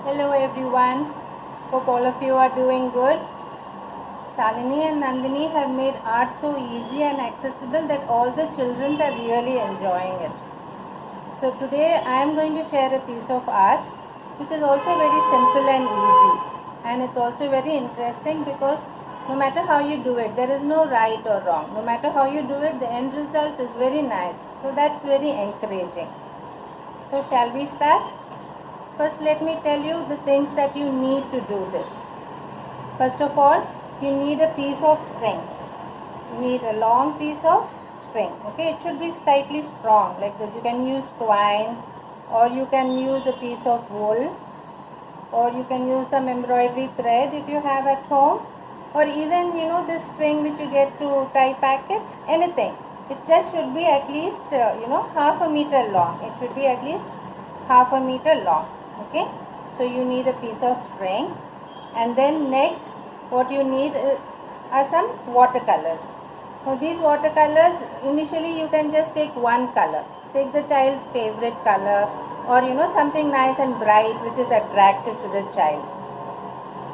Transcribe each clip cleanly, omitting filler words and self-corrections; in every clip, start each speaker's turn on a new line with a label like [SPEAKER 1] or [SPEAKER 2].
[SPEAKER 1] Hello everyone, hope all of you are doing good. Shalini and Nandini have made art so easy and accessible that all the children are really enjoying it. So today I am going to share a piece of art which is also very simple and easy, and it's also very interesting because no matter how you do it, there is no right or wrong. No matter how you do it, the end result is very nice. So that's very encouraging. So shall we start? First, let me tell you the things that you need to do this. First of all, you need a piece of string. You need a long piece of string. Okay, it should be slightly strong, like this. You can use twine, or you can use a piece of wool, or you can use some embroidery thread if you have at home, or even this string which you get to tie packets. Anything. It just should be at least half a meter long. It should be at least half a meter long. Okay, so you need a piece of string, and then next what you need are some watercolors. Now these watercolors, initially you can just take one color. Take the child's favorite color, or something nice and bright which is attractive to the child.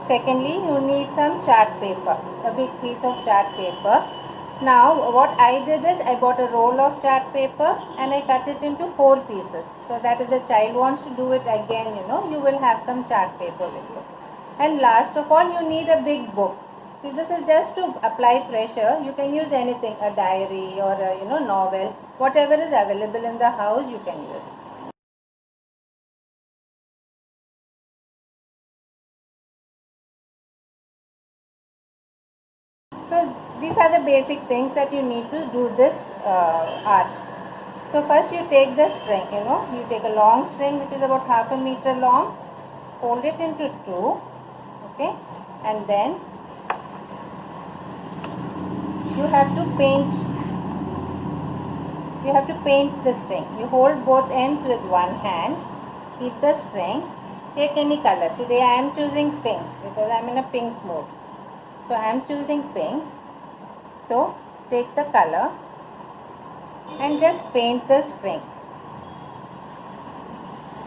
[SPEAKER 1] Secondly, you need some chart paper, a big piece of chart paper. Now what I did is I bought a roll of chart paper and I cut it into 4 pieces, so that if the child wants to do it again, you will have some chart paper with you. And last of all, you need a big book. See, this is just to apply pressure. You can use anything, a diary or a novel, whatever is available in the house you can use. So these are the basic things that you need to do this art. So first you take the string, you take a long string which is about half a meter long, fold it into two, okay, and then you have to paint the string. You hold both ends with one hand, keep the string, take any color. Today I am choosing pink because I am in a pink mood. So I am choosing pink. So take the color and just paint the string.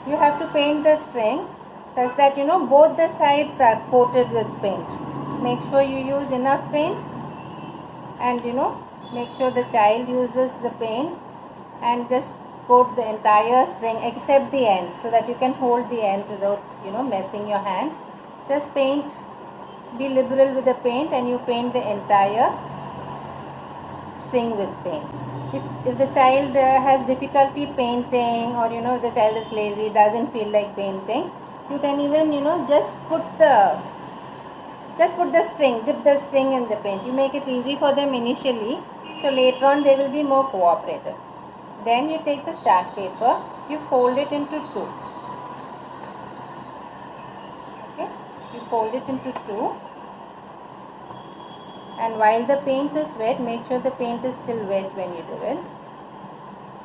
[SPEAKER 1] You have to paint the string such that both the sides are coated with paint. Make sure you use enough paint, and make sure the child uses the paint, and just coat the entire string except the ends, so that you can hold the ends without messing your hands. Just paint, be liberal with the paint, and you paint the entire string with paint. If the child has difficulty painting, or if the child is lazy, doesn't feel like painting, you can even just put the string, dip the string in the paint. You make it easy for them initially, so later on they will be more cooperative. Then you take the chart paper, you fold it into two. Okay, you fold it into two. And while the paint is wet, make sure the paint is still wet when you do it.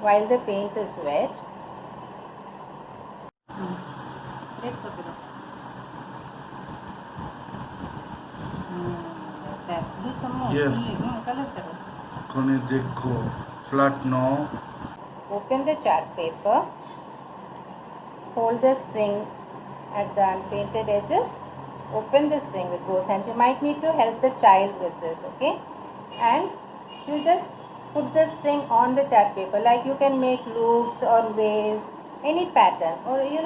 [SPEAKER 1] While the paint is wet, open the chart paper, hold the string at the unpainted edges, open the string with both hands. You might need to help the child with this, okay? And you just put the string on the chart paper, like you can make loops or waves, any pattern, or you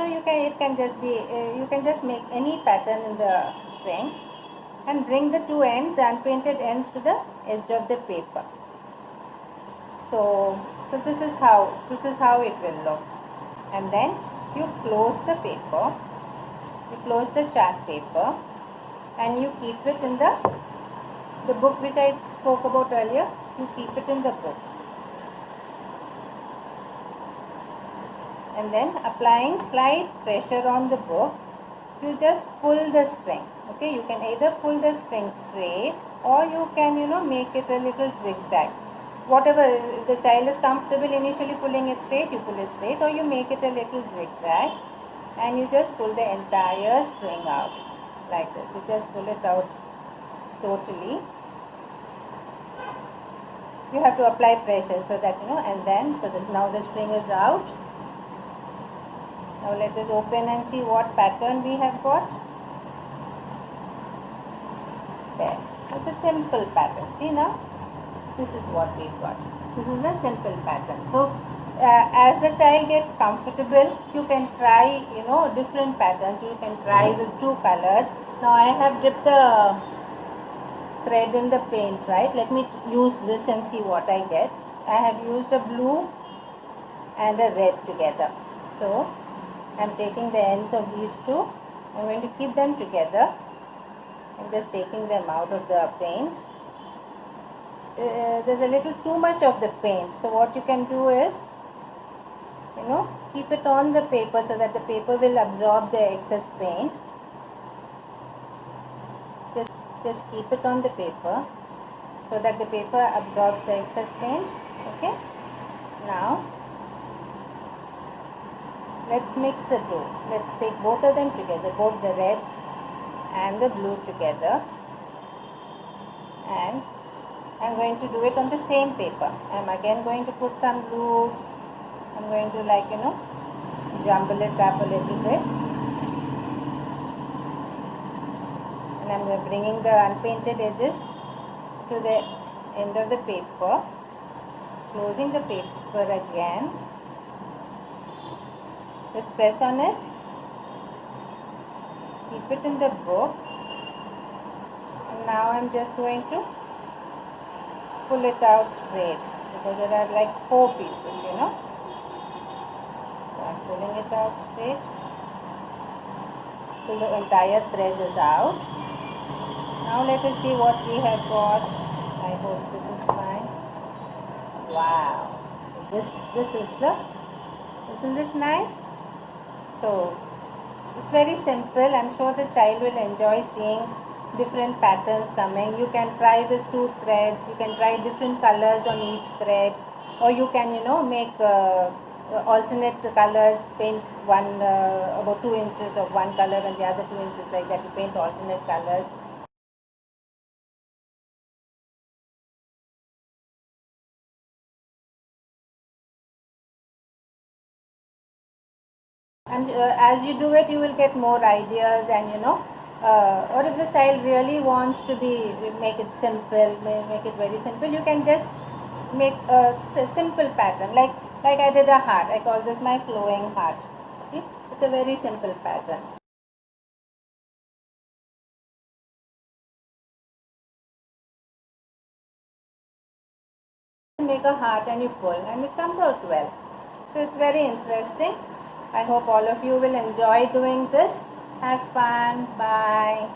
[SPEAKER 1] can just make any pattern in the string, and bring the two ends, the unpainted ends, to the edge of the paper. So this is how it will look. And then you close the paper, you close the chart paper, and you keep it in the book which I spoke about earlier. You keep it in the book, and then applying slight pressure on the book, you just pull the string. Okay, you can either pull the string straight, or you can make it a little zigzag. Whatever, if the child is comfortable initially pulling it straight, you pull it straight, or you make it a little zigzag, and you just pull the entire string out like this. You just pull it out totally. You have to apply pressure so that and then now the string is out. Now let us open and see what pattern we have got. There. It's a simple pattern. See now? This is what we've got. This is a simple pattern. So as the child gets comfortable, you can try, different patterns. You can try with two colors. Now I have dipped the thread in the paint, right? Let me use this and see what I get. I have used a blue and a red together. So I'm taking the ends of these two. I'm going to keep them together. I'm just taking them out of the paint. There's a little too much of the paint. So what you can do is, keep it on the paper so that the paper will absorb the excess paint. Just keep it on the paper so that the paper absorbs the excess paint. Okay. Now let's mix the two. Let's take both of them together, both the red and the blue together, and I'm going to do it on the same paper. I'm again going to put some loops. I'm going to jumble it up a little bit, and I'm bringing the unpainted edges to the end of the paper, closing the paper again. Just press on it, keep it in the book, and now I'm just going to pull it out straight because there are like 4 pieces, So I'm pulling it out straight till the entire thread is out. Now let us see what we have got. I hope this is fine. Wow. Isn't this nice? So it's very simple. I'm sure the child will enjoy seeing different patterns coming. You can try with 2 threads. You can try different colors on each thread, or you can make alternate colors. Paint one about 2 inches of one color and the other 2 inches, like that. You paint alternate colors. And as you do it, you will get more ideas, and or if the child really wants to make it simple, make it very simple, you can just make a simple pattern, like I did a heart. I call this my flowing heart. See, it's a very simple pattern. Make a heart and you pull, and it comes out well. So it's very interesting. I hope all of you will enjoy doing this. Have fun. Bye.